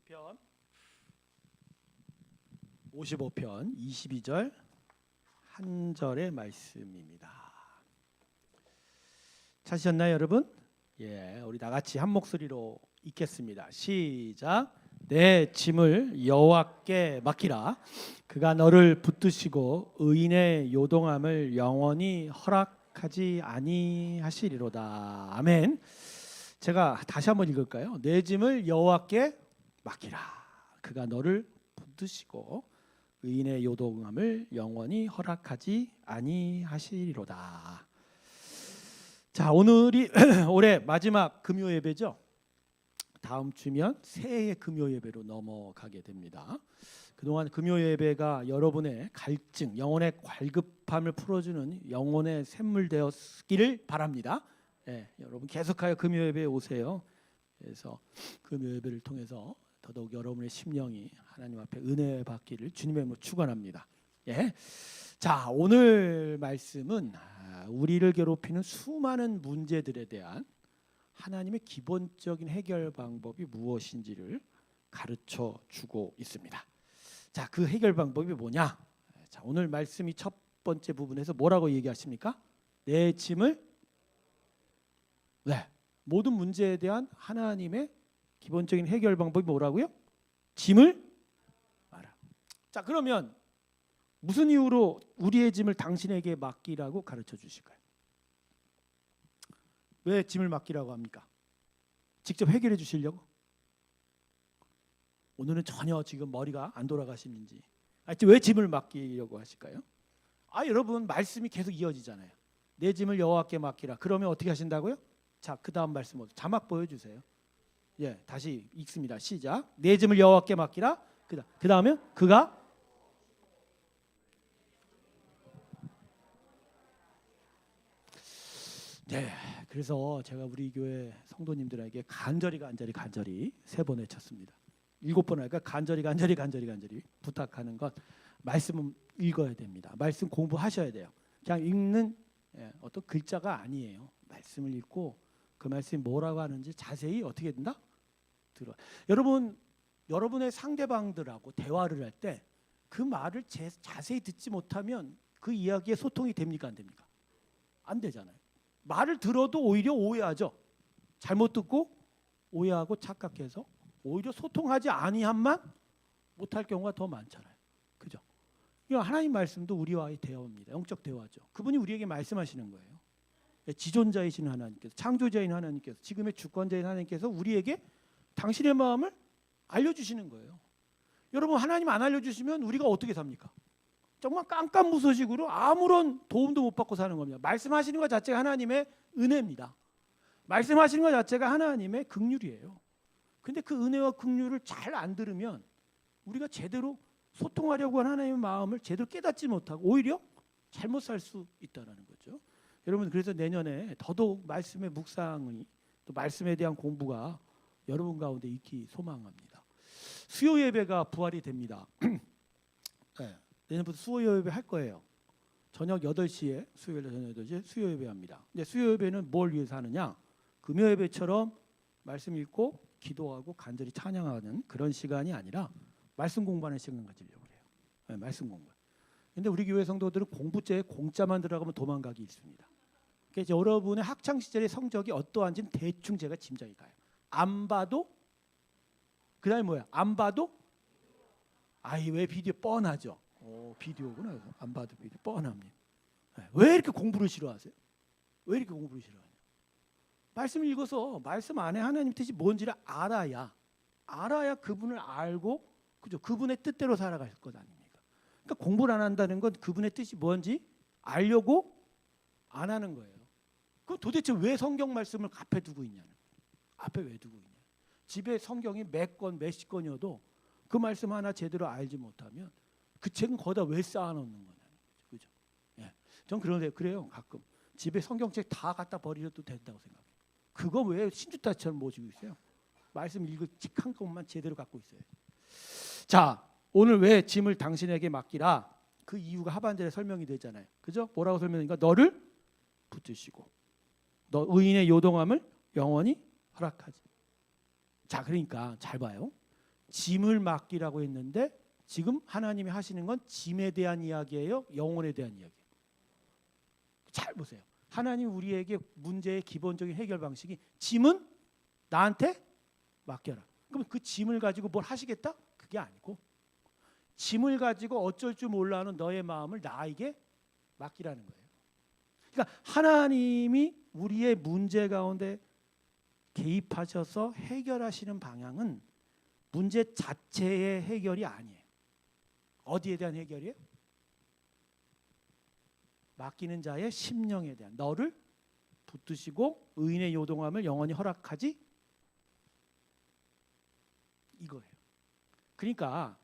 시편 55편 22절 한 절의 말씀입니다. 찾으셨나요, 여러분? 예, 우리 다 같이 한 목소리로 읽겠습니다. 시작. 내 짐을 여호와께 맡기라. 그가 너를 붙드시고 의인의 요동함을 영원히 허락하지 아니하시리로다. 아멘. 제가 다시 한번 읽을까요? 내 짐을 여호와께 맡기라. 그가 너를 붙드시고 의인의 요동함을 영원히 허락하지 아니하시리로다. 자, 오늘이 올해 마지막 금요 예배죠. 다음 주면 새해 금요 예배로 넘어가게 됩니다. 그동안 금요 예배가 여러분의 갈증, 영혼의 갈급함을 풀어주는 영혼의 샘물 되었기를 바랍니다. 예, 여러분 계속하여 금요 예배에 오세요. 그래서 금요 예배를 통해서 더더욱 여러분의 심령이 하나님 앞에 은혜 받기를 주님의 이름으로 축원합니다. 예, 자, 오늘 말씀은 우리를 괴롭히는 수많은 문제들에 대한 하나님의 기본적인 해결 방법이 무엇인지를 가르쳐 주고 있습니다. 자, 그 해결 방법이 뭐냐? 자, 오늘 말씀이 첫 번째 부분에서 뭐라고 얘기하십니까? 내 짐을 모든 문제에 대한 하나님의 기본적인 해결 방법이 뭐라고요? 짐을 마라. 자, 그러면 무슨 이유로 우리의 짐을 당신에게 맡기라고 가르쳐 주실까요? 왜 짐을 맡기라고 합니까? 직접 해결해 주시려고? 오늘은 전혀 지금 머리가 안 돌아가시는지 왜 짐을 맡기려고 하실까요? 여러분 말씀이 계속 이어지잖아요. 내 짐을 여호와께 맡기라. 그러면 어떻게 하신다고요? 자, 그 다음 말씀 자막 보여주세요. 예, 다시 읽습니다. 시작. 내 짐을 여호와께 맡기라. 그 다음에 그가 네, 그래서 제가 우리 교회 성도님들에게 간절히 3번 외쳤습니다. 7번 할까? 간절히 부탁하는 것. 말씀은 읽어야 됩니다. 말씀 공부하셔야 돼요. 그냥 읽는 어떤 글자가 아니에요. 말씀을 읽고 그 말씀이 뭐라고 하는지 자세히 어떻게 된다? 들어. 여러분의 상대방들하고 대화를 할 때 그 말을 자세히 듣지 못하면 그 이야기에 소통이 됩니까, 안 됩니까? 안 되잖아요. 말을 들어도 오히려 오해하죠. 잘못 듣고 오해하고 착각해서 오히려 소통하지 아니함만 못할 경우가 더 많잖아요. 그죠? 하나님 말씀도 우리와의 대화입니다. 영적 대화죠. 그분이 우리에게 말씀하시는 거예요. 지존자이신 하나님께서, 창조자인 하나님께서, 지금의 주권자인 하나님께서 우리에게 당신의 마음을 알려주시는 거예요. 여러분, 하나님 안 알려주시면 우리가 어떻게 삽니까? 정말 깜깜무소식으로 아무런 도움도 못 받고 사는 겁니다. 말씀하시는 것 자체가 하나님의 은혜입니다. 말씀하시는 것 자체가 하나님의 긍휼이에요. 근데 그 은혜와 긍휼을 잘 안 들으면 우리가 제대로 소통하려고 하는 하나님의 마음을 제대로 깨닫지 못하고 오히려 잘못 살 수 있다는 거죠. 여러분, 그래서 내년에 더더욱 말씀의 묵상이 또 말씀에 대한 공부가 여러분 가운데 있기 소망합니다. 수요 예배가 부활이 됩니다. 네, 내년부터 수요 예배 할 거예요. 저녁 8시에 수요일 저녁 8시에 수요 예배합니다. 근데 수요 예배는 뭘 위해서 하느냐? 금요 예배처럼 말씀 읽고 기도하고 간절히 찬양하는 그런 시간이 아니라 말씀 공부하는 시간 가지려고 해요. 네, 말씀 공부. 근데 우리 교회 성도들은 공부죄에 공짜만 들어가면 도망가기 있습니다. 그래서 여러분의 학창 시절의 성적이 어떠한지는 대충 제가 짐작이 가요. 안 봐도 그다음에 뭐야? 안 봐도 왜 비디오 뻔하죠. 비디오구나. 안 봐도 비디오 뻔합니다. 왜 이렇게 공부를 싫어하세요? 왜 이렇게 공부를 싫어하냐? 말씀을 읽어서 말씀 안에 하나님 뜻이 뭔지를 알아야 그분을 알고 그죠? 그분의 뜻대로 살아갈 것 아닙니까? 그러니까 공부를 안 한다는 건 그분의 뜻이 뭔지 알려고 안 하는 거예요. 그럼 도대체 왜 성경 말씀을 앞에 두고 있냐는 거예요. 앞에 왜 두고 있냐? 집에 성경이 몇 권, 몇십 권이어도 그 말씀 하나 제대로 알지 못하면 그 책은 거기다 왜 쌓아놓는 거냐는 거죠. 그죠? 예. 전 그래요. 가끔 집에 성경책 다 갖다 버리려도 된다고 생각해요. 그거 왜 신주타처럼 모시고 있어요? 말씀 읽을 책 한 권만 제대로 갖고 있어요. 자, 오늘 왜 짐을 당신에게 맡기라? 그 이유가 하반절에 설명이 되잖아요. 그죠? 뭐라고 설명하니까 너를 붙드시고 너 의인의 요동함을 영원히 허락하지. 자, 그러니까 잘 봐요. 짐을 맡기라고 했는데 지금 하나님이 하시는 건 짐에 대한 이야기예요? 영혼에 대한 이야기예요? 잘 보세요. 하나님 우리에게 문제의 기본적인 해결 방식이 짐은 나한테 맡겨라. 그럼 그 짐을 가지고 뭘 하시겠다? 그게 아니고 짐을 가지고 어쩔 줄 몰라 하는 너의 마음을 나에게 맡기라는 거예요. 그러니까 하나님이 우리의 문제 가운데 개입하셔서 해결하시는 방향은 문제 자체의 해결이 아니에요. 어디에 대한 해결이에요? 맡기는 자의 심령에 대한, 너를 붙드시고 의인의 요동함을 영원히 허락하지, 이거예요. 그러니까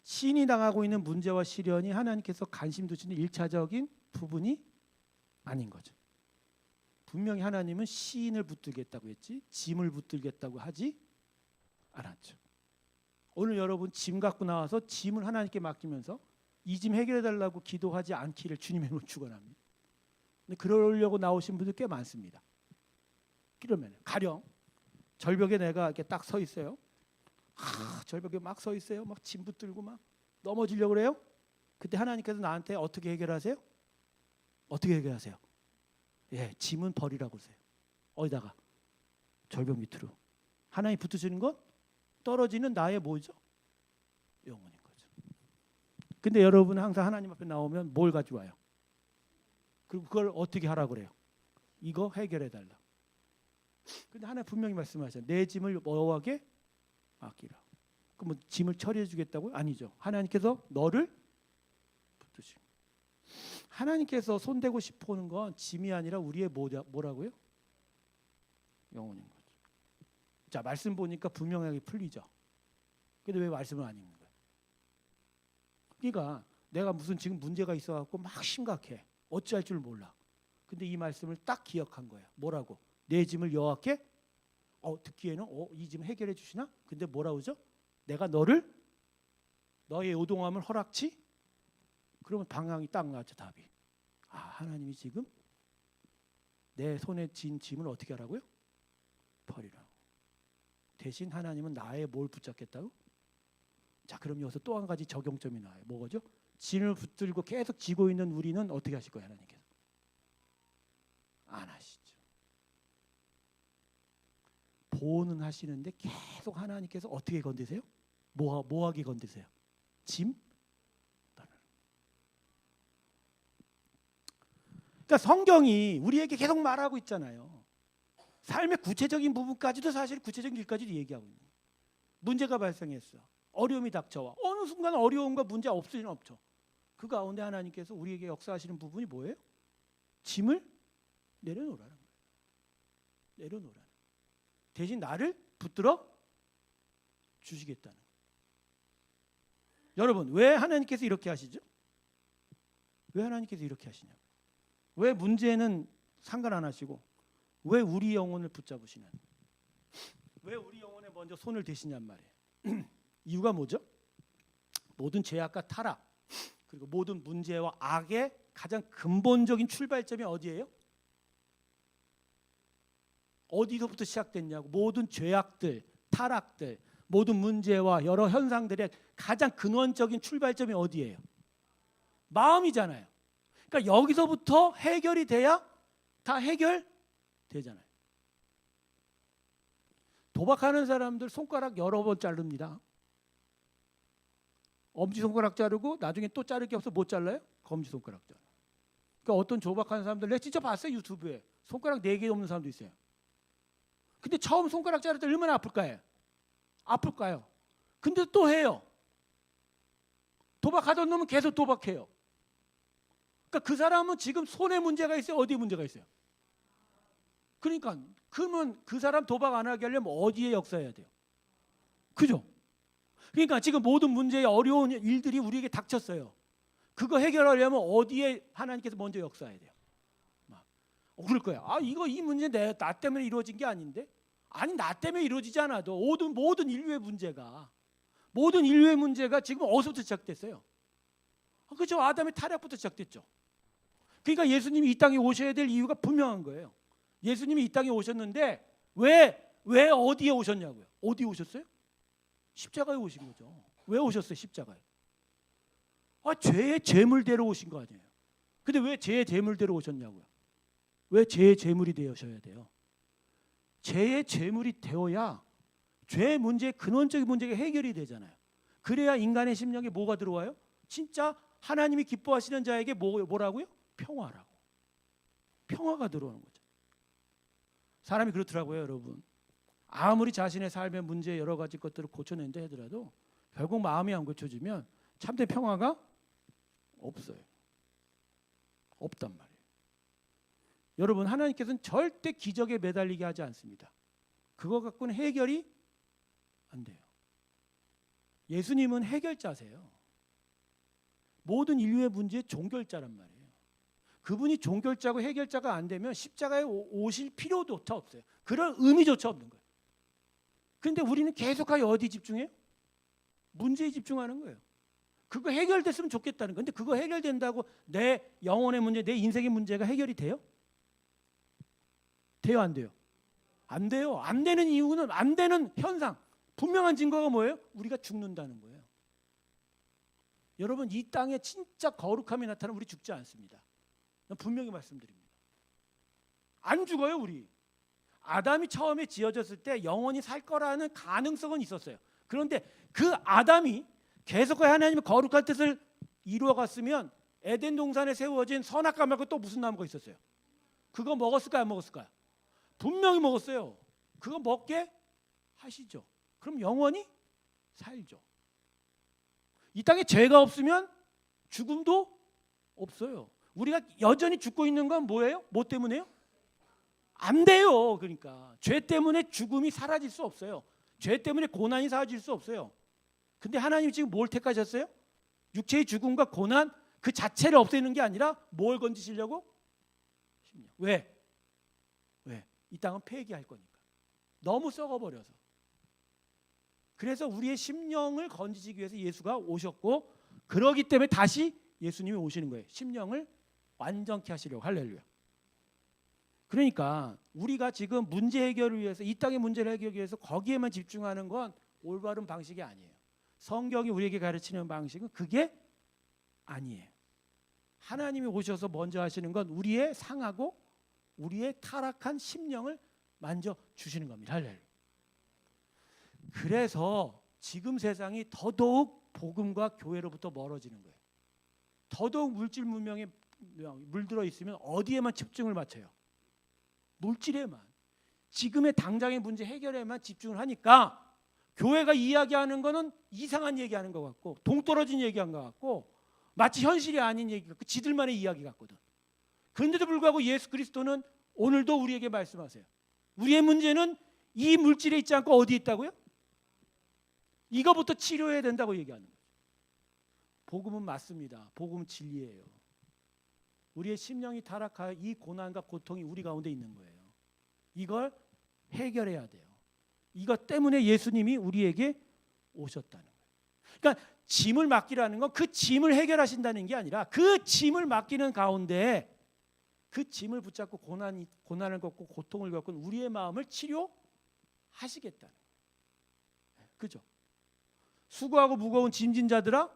시인이 당하고 있는 문제와 시련이 하나님께서 관심 두시는 1차적인 부분이 아닌 거죠. 분명히 하나님은 시인을 붙들겠다고 했지 짐을 붙들겠다고 하지 않았죠. 오늘 여러분 짐 갖고 나와서 짐을 하나님께 맡기면서 이 짐 해결해 달라고 기도하지 않기를 주님의 눈 축원합니다. 근데 그러려고 나오신 분들 꽤 많습니다. 그러면 가령 절벽에 내가 이렇게 딱 서 있어요. 절벽에 막 서 있어요. 막 짐 붙들고 막 넘어지려고 그래요. 그때 하나님께서 나한테 어떻게 해결하세요? 어떻게 해결하세요? 예, 짐은 버리라고 하세요. 어디다가? 절벽 밑으로. 하나님 붙으시는 건 떨어지는 나의 뭐죠? 영혼인 거죠. 근데 여러분은 항상 하나님 앞에 나오면 뭘 가져와요? 그리고 그걸 어떻게 하라고 그래요? 이거 해결해 달라. 근데 하나님 분명히 말씀하셨어요. 내 짐을 여호와께 맡기라. 그럼 뭐 짐을 처리해 주겠다고요? 아니죠. 하나님께서 너를 붙드시고. 하나님께서 손대고 싶어 하는 건 짐이 아니라 우리의 뭐라고요? 영혼인 거죠. 자, 말씀 보니까 분명하게 풀리죠. 근데 왜 말씀을 안 읽는 거예요? 그러니까 내가 무슨 지금 문제가 있어갖고 막 심각해. 어찌할 줄 몰라. 근데 이 말씀을 딱 기억한 거야. 뭐라고? 내 짐을 여호와께 듣기에는 이 짐 해결해 주시나? 근데 뭐라 그러죠? 내가 너의 요동함을 허락치? 그러면 방향이 딱 나왔죠. 답이. 하나님이 지금 내 손에 쥔 짐을 어떻게 하라고요? 버리라고. 대신 하나님은 나의 뭘 붙잡겠다고? 자, 그럼 여기서 또 한 가지 적용점이 나와요. 뭐죠? 짐을 붙들고 계속 지고 있는 우리는 어떻게 하실 거예요? 하나님께서 안 하시죠. 보호는 하시는데 계속 하나님께서 어떻게 건드세요? 뭐하게 건드세요? 짐? 그러니까 성경이 우리에게 계속 말하고 있잖아요. 삶의 구체적인 부분까지도 사실 구체적인 일까지도 얘기하고 있는 거예요. 문제가 발생했어. 어려움이 닥쳐와. 어느 순간 어려움과 문제 없을 리는 없죠. 그 가운데 하나님께서 우리에게 역사하시는 부분이 뭐예요? 짐을 내려놓으라는 거예요. 내려놓으라는 거예요. 대신 나를 붙들어 주시겠다는 거예요. 여러분, 왜 하나님께서 이렇게 하시죠? 왜 하나님께서 이렇게 하시냐고. 왜 문제는 상관 안 하시고 왜 우리 영혼을 붙잡으시냐? 왜 우리 영혼에 먼저 손을 대시냔 말이에요. 이유가 뭐죠? 모든 죄악과 타락 그리고 모든 문제와 악의 가장 근본적인 출발점이 어디예요? 어디서부터 시작됐냐고. 모든 죄악들, 타락들, 모든 문제와 여러 현상들의 가장 근원적인 출발점이 어디예요? 마음이잖아요. 그러니까 여기서부터 해결이 돼야 다 해결되잖아요. 도박하는 사람들 손가락 여러 번 자릅니다. 엄지손가락 자르고 나중에 또 자를 게 없어 못 잘라요? 검지손가락 자르. 그러니까 어떤 도박하는 사람들 내가 진짜 봤어요. 유튜브에. 손가락 4개 없는 사람도 있어요. 근데 처음 손가락 자를 때 얼마나 아플까요? 아플까요? 근데 또 해요. 도박하던 놈은 계속 도박해요. 그러니까 그 사람은 지금 손에 문제가 있어요? 어디에 문제가 있어요? 그러니까 그러면 그 사람 도박 안 하게 하려면 어디에 역사해야 돼요? 그죠? 그러니까 지금 모든 문제의 어려운 일들이 우리에게 닥쳤어요. 그거 해결하려면 어디에 하나님께서 먼저 역사해야 돼요? 그럴 거야. 이 문제 나 때문에 이루어진 게 아닌데? 아니, 나 때문에 이루어지지 않아도 모든 인류의 문제가 지금 어디서부터 시작됐어요? 그렇죠. 아담의 타락부터 시작됐죠. 그러니까 예수님이 이 땅에 오셔야 될 이유가 분명한 거예요. 예수님이 이 땅에 오셨는데 왜 어디에 오셨냐고요? 어디에 오셨어요? 십자가에 오신 거죠. 왜 오셨어요? 십자가에. 죄의 제물대로 오신 거 아니에요. 근데 왜 죄의 제물대로 오셨냐고요. 왜 죄의 제물이 되셔야 돼요. 죄의 제물이 되어야 죄 문제, 근원적인 문제가 해결이 되잖아요. 그래야 인간의 심령에 뭐가 들어와요? 진짜 하나님이 기뻐하시는 자에게 뭐라고요? 평화라고. 평화가 들어오는 거죠. 사람이 그렇더라고요, 여러분. 아무리 자신의 삶의 문제 여러 가지 것들을 고쳐낸다 하더라도 결국 마음이 안 고쳐지면 참된 평화가 없어요. 없단 말이에요. 여러분, 하나님께서는 절대 기적에 매달리게 하지 않습니다. 그거 갖고는 해결이 안 돼요. 예수님은 해결자세요. 모든 인류의 문제의 종결자란 말이에요. 그분이 종결자고 해결자가 안 되면 십자가에 오실 필요조차 없어요. 그런 의미조차 없는 거예요. 그런데 우리는 계속하여 어디 집중해요? 문제에 집중하는 거예요. 그거 해결됐으면 좋겠다는 거예요. 근데 그거 해결된다고 내 영혼의 문제, 내 인생의 문제가 해결이 돼요? 돼요, 안 돼요? 안 돼요. 안 되는 이유는, 안 되는 현상, 분명한 증거가 뭐예요? 우리가 죽는다는 거예요. 여러분, 이 땅에 진짜 거룩함이 나타나면 우리 죽지 않습니다. 분명히 말씀드립니다. 안 죽어요, 우리. 아담이 처음에 지어졌을 때 영원히 살 거라는 가능성은 있었어요. 그런데 그 아담이 계속해서 하나님의 거룩한 뜻을 이루어갔으면 에덴 동산에 세워진 선악과 말고 또 무슨 나무가 있었어요? 그거 먹었을까요, 안 먹었을까요? 분명히 먹었어요. 그거 먹게 하시죠. 그럼 영원히 살죠. 이 땅에 죄가 없으면 죽음도 없어요. 우리가 여전히 죽고 있는 건 뭐예요? 뭐 때문에요? 안 돼요. 그러니까 죄 때문에 죽음이 사라질 수 없어요. 죄 때문에 고난이 사라질 수 없어요. 근데 하나님이 지금 뭘 택하셨어요? 육체의 죽음과 고난 그 자체를 없애는 게 아니라 뭘 건지시려고? 심령. 왜? 이 땅은 폐기할 거니까. 너무 썩어버려서. 그래서 우리의 심령을 건지시기 위해서 예수가 오셨고, 그러기 때문에 다시 예수님이 오시는 거예요. 심령을 완전케 하시려고. 할렐루야. 그러니까 우리가 지금 문제 해결을 위해서, 이 땅의 문제를 해결하기 위해서 거기에만 집중하는 건 올바른 방식이 아니에요. 성경이 우리에게 가르치는 방식은 그게 아니에요. 하나님이 오셔서 먼저 하시는 건 우리의 상하고 우리의 타락한 심령을 만져 주시는 겁니다. 할렐루야. 그래서 지금 세상이 더더욱 복음과 교회로부터 멀어지는 거예요. 더더욱 물질 문명에 물들어 있으면 어디에만 집중을 맞춰요? 물질에만. 지금의 당장의 문제 해결에만 집중을 하니까 교회가 이야기하는 거는 이상한 얘기하는 것 같고, 동떨어진 얘기한 것 같고, 마치 현실이 아닌 얘기 같고, 지들만의 이야기 같거든. 그런데도 불구하고 예수 그리스도는 오늘도 우리에게 말씀하세요. 우리의 문제는 이 물질에 있지 않고 어디에 있다고요? 이거부터 치료해야 된다고 얘기하는 거죠. 복음은 맞습니다. 복음은 진리예요. 우리의 심령이 타락하여 이 고난과 고통이 우리 가운데 있는 거예요. 이걸 해결해야 돼요. 이것 때문에 예수님이 우리에게 오셨다는 거예요. 그러니까 짐을 맡기라는 건 그 짐을 해결하신다는 게 아니라 그 짐을 맡기는 가운데 그 짐을 붙잡고 고난을 겪고 고통을 겪은 우리의 마음을 치료하시겠다는 거예요. 그죠? 수고하고 무거운 짐진 자들아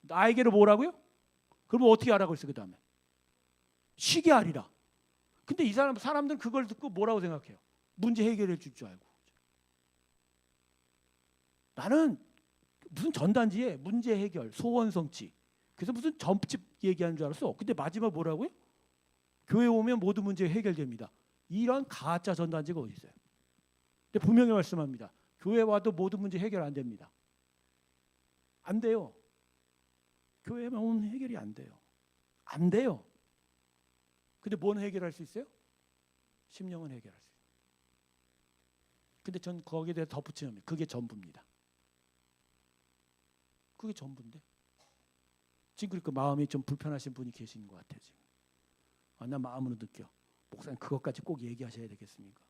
나에게로 뭐라고요? 그럼 어떻게 하라고 했어요? 그 다음에 쉬게 하리라. 근데 이 사람들은 그걸 듣고 뭐라고 생각해요? 문제 해결해 줄 줄 알고. 나는 무슨 전단지에 문제 해결, 소원 성취, 그래서 무슨 점집 얘기하는 줄 알았어. 근데 마지막 뭐라고요? 교회 오면 모든 문제 해결됩니다. 이런 가짜 전단지가 어디 있어요? 근데 분명히 말씀합니다. 교회 와도 모든 문제 해결 안 됩니다. 안 돼요. 교회만 오면 해결이 안 돼요. 안 돼요. 근데 뭔 해결할 수 있어요? 심령은 해결할 수 있어요. 근데 전 거기에 대해 덧붙이면 그게 전부입니다. 그게 전부인데 지금 그러니까 마음이 좀 불편하신 분이 계시는 것 같아요. 지금. 나 마음으로 느껴. 목사님 그것까지 꼭 얘기하셔야 되겠습니까?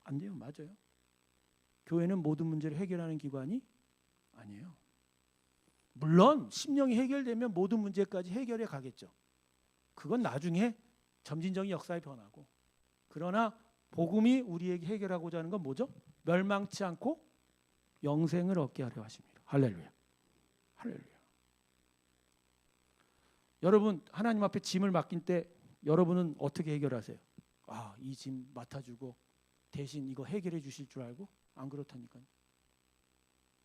안 돼요. 맞아요. 교회는 모든 문제를 해결하는 기관이 아니에요. 물론 심령이 해결되면 모든 문제까지 해결해 가겠죠. 그건 나중에 점진적인 역사의 변화고. 그러나 복음이 우리에게 해결하고자 하는 건 뭐죠? 멸망치 않고 영생을 얻게 하려 하십니다. 할렐루야. 할렐루야. 여러분 하나님 앞에 짐을 맡긴 때 여러분은 어떻게 해결하세요? 이 짐 맡아주고 대신 이거 해결해 주실 줄 알고? 안 그렇다니까요.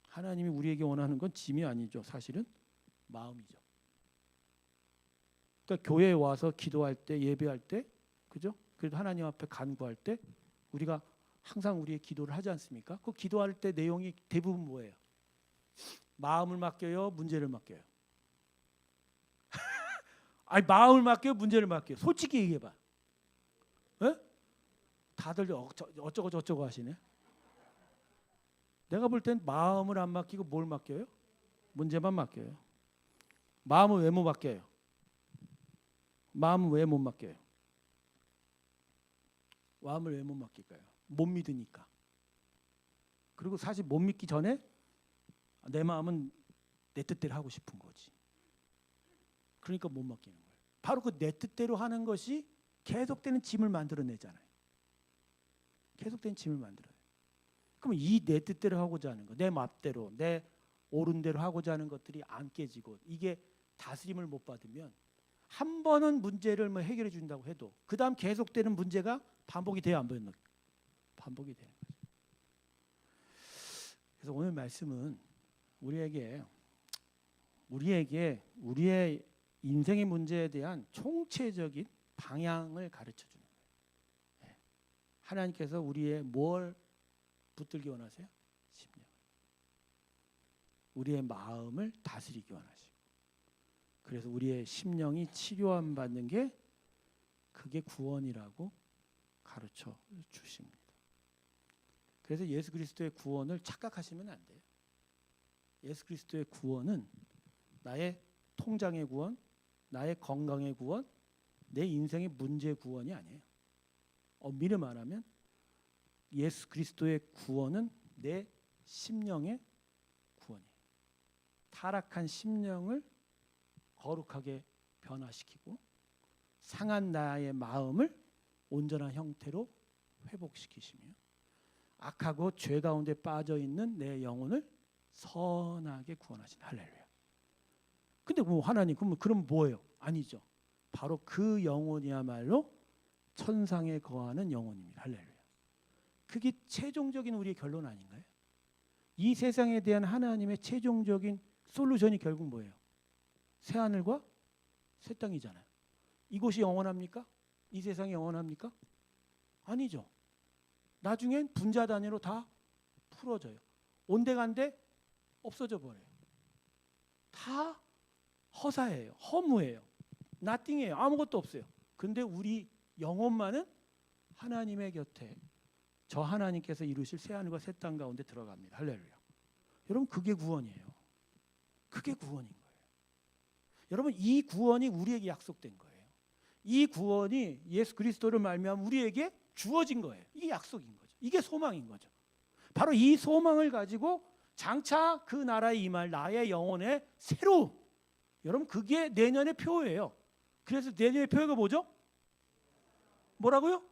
하나님이 우리에게 원하는 건 짐이 아니죠. 사실은 마음이죠. 그러니까 교회에 와서 기도할 때, 예배할 때, 그죠? 그래도 하나님 앞에 간구할 때 우리가 항상 우리의 기도를 하지 않습니까? 그 기도할 때 내용이 대부분 뭐예요? 마음을 맡겨요, 문제를 맡겨요. 아니 마음을 맡겨요, 문제를 맡겨요. 솔직히 얘기해봐. 에? 다들 어쩌고 저쩌고 하시네. 내가 볼 땐 마음을 안 맡기고 뭘 맡겨요? 문제만 맡겨요. 마음을 왜 못 맡겨요? 마음은 왜 못 맡겨요? 마음을 왜 못 맡길까요? 못 믿으니까. 그리고 사실 못 믿기 전에 내 마음은 내 뜻대로 하고 싶은 거지. 그러니까 못 맡기는 거예요. 바로 그 내 뜻대로 하는 것이 계속되는 짐을 만들어내잖아요. 계속되는 짐을 만들어요. 그럼 이 내 뜻대로 하고자 하는 거, 내 맘대로, 내 옳은 대로 하고자 하는 것들이 안 깨지고 이게 다스림을 못 받으면 한 번은 문제를 뭐 해결해 준다고 해도 그 다음 계속되는 문제가 반복이 돼야 안 보이는 거예요. 반복이 되는 거죠. 그래서 오늘 말씀은 우리에게 우리의 인생의 문제에 대한 총체적인 방향을 가르쳐 주는 거예요. 하나님께서 우리의 뭘 붙들기 원하세요? 심령. 우리의 마음을 다스리기 원하시고. 그래서 우리의 심령이 치료함 받는 게 그게 구원이라고 가르쳐 주십니다. 그래서 예수 그리스도의 구원을 착각하시면 안 돼요. 예수 그리스도의 구원은 나의 통장의 구원, 나의 건강의 구원, 내 인생의 문제 구원이 아니에요. 엄밀히 말하면 예수 그리스도의 구원은 내 심령의 구원이에요. 타락한 심령을 거룩하게 변화시키고 상한 나의 마음을 온전한 형태로 회복시키시며 악하고 죄 가운데 빠져 있는 내 영혼을 선하게 구원하신 할렐루야. 근데 뭐 하나님 그럼 뭐예요? 아니죠. 바로 그 영혼이야말로 천상에 거하는 영혼입니다. 할렐루야. 그게 최종적인 우리의 결론 아닌가요? 이 세상에 대한 하나님의 최종적인 솔루션이 결국 뭐예요? 새 하늘과 새 땅이잖아요. 이곳이 영원합니까? 이 세상이 영원합니까? 아니죠. 나중엔 분자 단위로 다 풀어져요. 온데간데 없어져 버려요. 다 허사예요. 허무예요. 나띵이에요. 아무것도 없어요. 근데 우리 영혼만은 하나님의 곁에 저 하나님께서 이루실 새 하늘과 새 땅 가운데 들어갑니다. 할렐루야. 여러분 그게 구원이에요. 그게 구원인 거예요. 여러분 이 구원이 우리에게 약속된 거예요. 이 구원이 예수 그리스도를 말미암아 우리에게 주어진 거예요. 이게 약속인 거죠. 이게 소망인 거죠. 바로 이 소망을 가지고 장차 그 나라에 임할 나의 영혼의 새로움. 여러분 그게 내년의 표예요. 그래서 내년의 표가 뭐죠? 뭐라고요?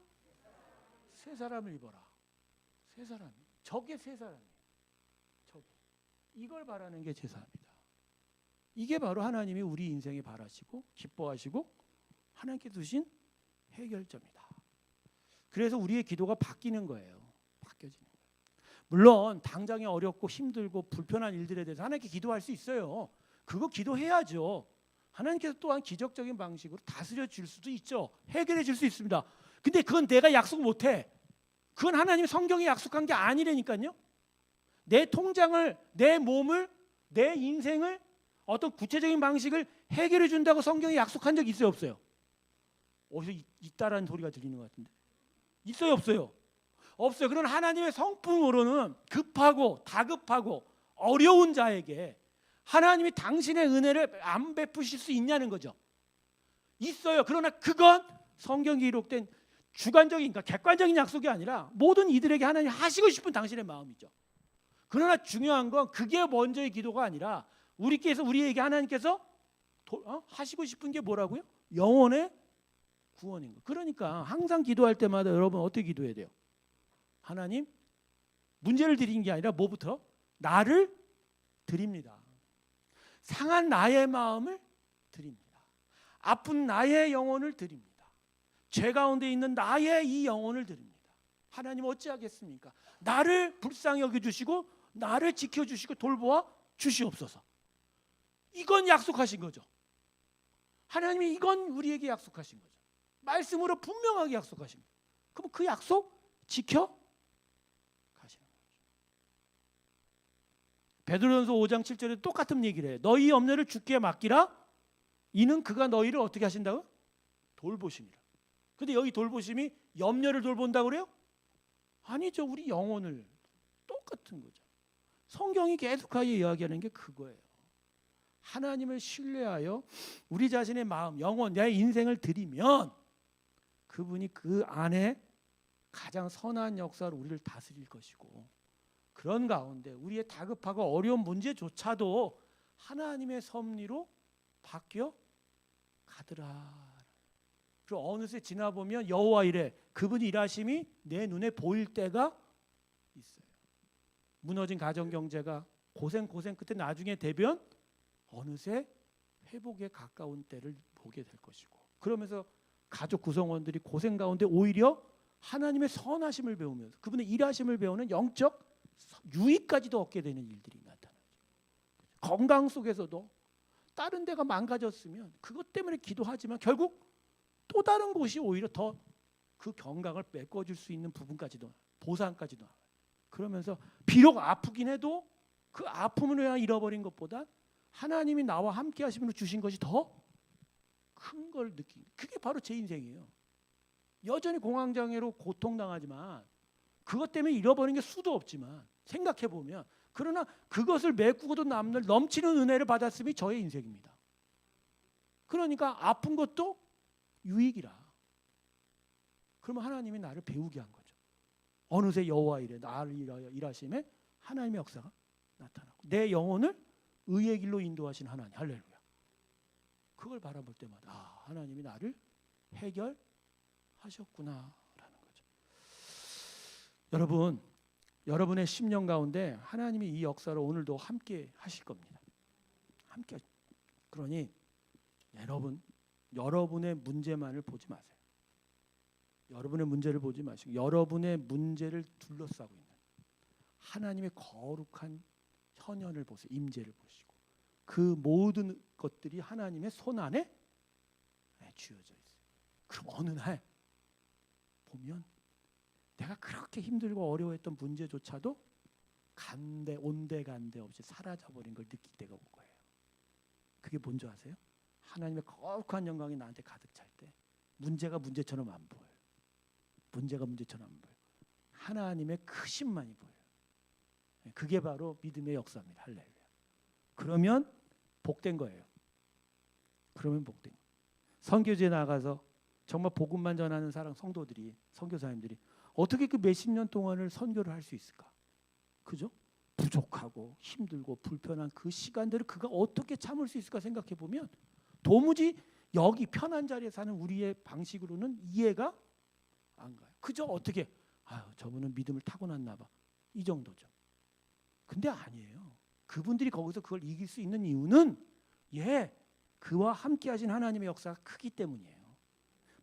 새 사람을 입어라. 새 사람. 저게 새 사람이에요. 저게. 이걸 바라는 게 제사입니다. 이게 바로 하나님이 우리 인생에 바라시고 기뻐하시고 하나님께 두신 해결점이다. 그래서 우리의 기도가 바뀌는 거예요. 바뀌어지는 거예요. 물론 당장에 어렵고 힘들고 불편한 일들에 대해서 하나님께 기도할 수 있어요. 그거 기도해야죠. 하나님께서 또한 기적적인 방식으로 다스려 줄 수도 있죠. 해결해 줄 수 있습니다. 근데 그건 내가 약속 못해. 그건 하나님이 성경에 약속한 게 아니라니까요. 내 통장을, 내 몸을, 내 인생을 어떤 구체적인 방식을 해결해 준다고 성경에 약속한 적 있어요, 없어요? 어디서 있다라는 소리가 들리는 것 같은데. 있어요, 없어요? 없어요. 그런 하나님의 성품으로는 급하고 다급하고 어려운 자에게 하나님이 당신의 은혜를 안 베푸실 수 있냐는 거죠. 있어요. 그러나 그건 성경에 기록된 주관적인, 그러니까 객관적인 약속이 아니라 모든 이들에게 하나님이 하시고 싶은 당신의 마음이죠. 그러나 중요한 건 그게 먼저의 기도가 아니라 우리에게 하나님께서 하시고 싶은 게 뭐라고요? 영혼의 구원인 거. 그러니까 항상 기도할 때마다 여러분 어떻게 기도해야 돼요? 하나님 문제를 드리는 게 아니라 뭐부터? 나를 드립니다. 상한 나의 마음을 드립니다. 아픈 나의 영혼을 드립니다. 죄 가운데 있는 나의 이 영혼을 드립니다. 하나님 어찌하겠습니까? 나를 불쌍히 여겨주시고 나를 지켜주시고 돌보아 주시옵소서. 이건 약속하신 거죠. 하나님이 이건 우리에게 약속하신 거죠. 말씀으로 분명하게 약속하신 거죠. 그럼 그 약속 지켜 가시는 거죠. 베드로전서 5장 7절에 똑같은 얘기를 해요. 너희 염려를 주께 맡기라. 이는 그가 너희를 어떻게 하신다고? 돌보심이라. 근데 여기 돌보심이 염려를 돌본다고 그래요? 아니죠. 우리 영혼을. 똑같은 거죠. 성경이 계속하여 이야기하는 게 그거예요. 하나님을 신뢰하여 우리 자신의 마음, 영혼, 내 인생을 드리면 그분이 그 안에 가장 선한 역사로 우리를 다스릴 것이고, 그런 가운데 우리의 다급하고 어려운 문제조차도 하나님의 섭리로 바뀌어 가더라. 그리고 어느새 지나보면 여호와 이래, 그분이 일하심이 내 눈에 보일 때가 있어요. 무너진 가정경제가 고생 끝에 나중에 되면 어느새 회복에 가까운 때를 보게 될 것이고, 그러면서 가족 구성원들이 고생 가운데 오히려 하나님의 선하심을 배우면서 그분의 일하심을 배우는 영적 유익까지도 얻게 되는 일들이 나타나죠. 건강 속에서도 다른 데가 망가졌으면 그것 때문에 기도하지만 결국 또 다른 곳이 오히려 더 그 건강을 메꿔줄 수 있는 부분까지도, 보상까지도. 그러면서 비록 아프긴 해도 그 아픔을 왜 잃어버린 것보다 하나님이 나와 함께 하시면서 주신 것이 더 큰 걸 느낀, 그게 바로 제 인생이에요. 여전히 공황장애로 고통당하지만 그것 때문에 잃어버린 게 수도 없지만 생각해보면, 그러나 그것을 메꾸고도 남는 넘치는 은혜를 받았음이 저의 인생입니다. 그러니까 아픈 것도 유익이라. 그러면 하나님이 나를 배우게 한 거죠. 어느새 여호와 이래, 나를 일하심에 하나님의 역사가 나타나고 내 영혼을 의의 길로 인도하신 하나님, 할렐루야. 그걸 바라볼 때마다 하나님이 나를 해결하셨구나라는 거죠. 여러분, 여러분의 심령 가운데 하나님이 이 역사를 오늘도 함께 하실 겁니다. 함께. 그러니 여러분의 문제만을 보지 마세요. 여러분의 문제를 보지 마시고 여러분의 문제를 둘러싸고 있는 하나님의 거룩한 현현을 보세요. 임재를 보시고 그 모든 것들이 하나님의 손 안에 쥐어져 있어요. 그럼 어느 날 보면 내가 그렇게 힘들고 어려워했던 문제조차도 온데간데 없이 사라져버린 걸 느낄 때가 올 거예요. 그게 뭔지 아세요? 하나님의 거룩한 영광이 나한테 가득 찰 때 문제가 문제처럼 안 보여요. 문제가 문제처럼 안 보여요. 하나님의 크심만이 보여요. 그게 바로 믿음의 역사입니다. 할렐루야. 그러면 복된 거예요. 그러면 복된 거예요. 선교지에 나가서 정말 복음만 전하는 성도들이, 선교사님들이 어떻게 그 몇십 년 동안을 선교를 할 수 있을까? 그죠? 부족하고 힘들고 불편한 그 시간들을 그가 어떻게 참을 수 있을까 생각해 보면 도무지 여기 편한 자리에 사는 우리의 방식으로는 이해가 안 가요. 그저 어떻게 저분은 믿음을 타고났나 봐. 이 정도죠. 근데 아니에요. 그분들이 거기서 그걸 이길 수 있는 이유는 그와 함께 하신 하나님의 역사가 크기 때문이에요.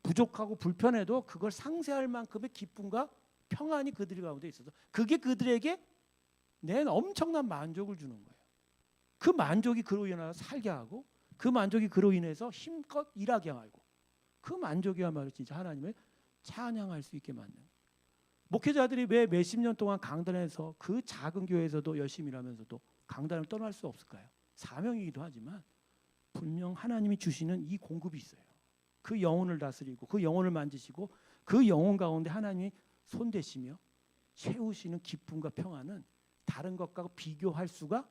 부족하고 불편해도 그걸 상쇄할 만큼의 기쁨과 평안이 그들 가운데 있어서 그게 그들에게 낸 엄청난 만족을 주는 거예요. 그 만족이 그로 인해서 살게 하고 그 만족이 그로 인해서 힘껏 일하게 하고 그 만족이야말로 진짜 하나님을 찬양할 수 있게 만드는 거예요. 목회자들이 왜 몇십 년 동안 강단에서 그 작은 교회에서도 열심히 일하면서도 강단을 떠날 수 없을까요? 사명이기도 하지만 분명 하나님이 주시는 이 공급이 있어요. 그 영혼을 다스리고 그 영혼을 만지시고 그 영혼 가운데 하나님이 손대시며 채우시는 기쁨과 평안은 다른 것과 비교할 수가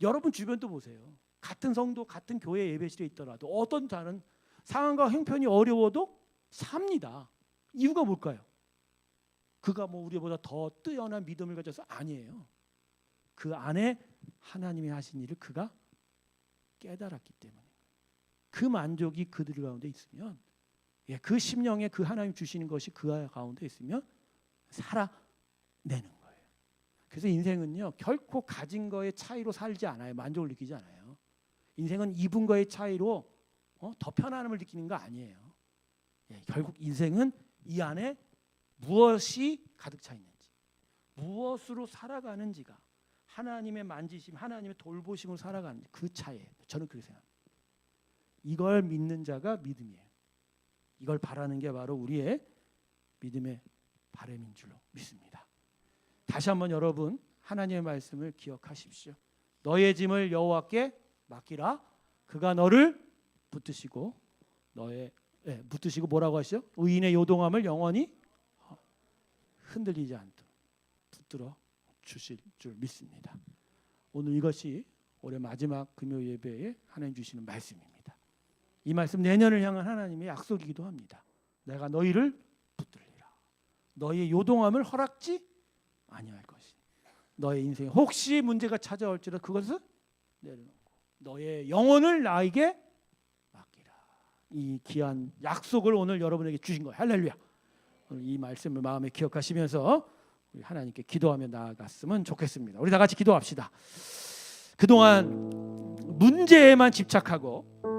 여러분 주변도 보세요. 같은 성도 같은 교회 예배실에 있더라도 어떤 다른 상황과 형편이 어려워도 삽니다. 이유가 뭘까요? 그가 우리보다 더 뛰어난 믿음을 가져서 아니에요. 그 안에 하나님이 하신 일을 그가 깨달았기 때문에 그 만족이 그들 가운데 있으면 그 심령에 그 하나님 주시는 것이 그 가운데 있으면 살아내는 거예요. 그래서 인생은요 결코 가진 거의 차이로 살지 않아요. 만족을 느끼지 않아요. 인생은 입은 거의 차이로 더 편안함을 느끼는 거 아니에요. 예, 결국 인생은 이 안에 무엇이 가득 차 있는지, 무엇으로 살아가는지가, 하나님의 만지심, 하나님의 돌보심으로 살아가는지 그 차이예요. 저는 그렇게 생각합니다. 이걸 믿는 자가 믿음이에요. 이걸 바라는 게 바로 우리의 믿음의 바람인 줄로 믿습니다. 다시 한번 여러분 하나님의 말씀을 기억하십시오. 너의 짐을 여호와께 맡기라. 그가 너를 붙드시고 붙드시고 뭐라고 하시죠? 의인의 요동함을 영원히 흔들리지 않도록 붙들어 주실 줄 믿습니다. 오늘 이것이 올해 마지막 금요 예배에 하나님 주시는 말씀입니다. 이 말씀 내년을 향한 하나님의 약속이기도 합니다. 내가 너희를 붙들리라. 너희의 요동함을 허락지 아니할 것이. 너의 인생에 혹시 문제가 찾아올지라도 그것을 내려놓고 너의 영혼을 나에게 맡기라. 이 귀한 약속을 오늘 여러분에게 주신 거예요. 할렐루야. 오늘 이 말씀을 마음에 기억하시면서 우리 하나님께 기도하며 나아갔으면 좋겠습니다. 우리 다 같이 기도합시다. 그동안 문제에만 집착하고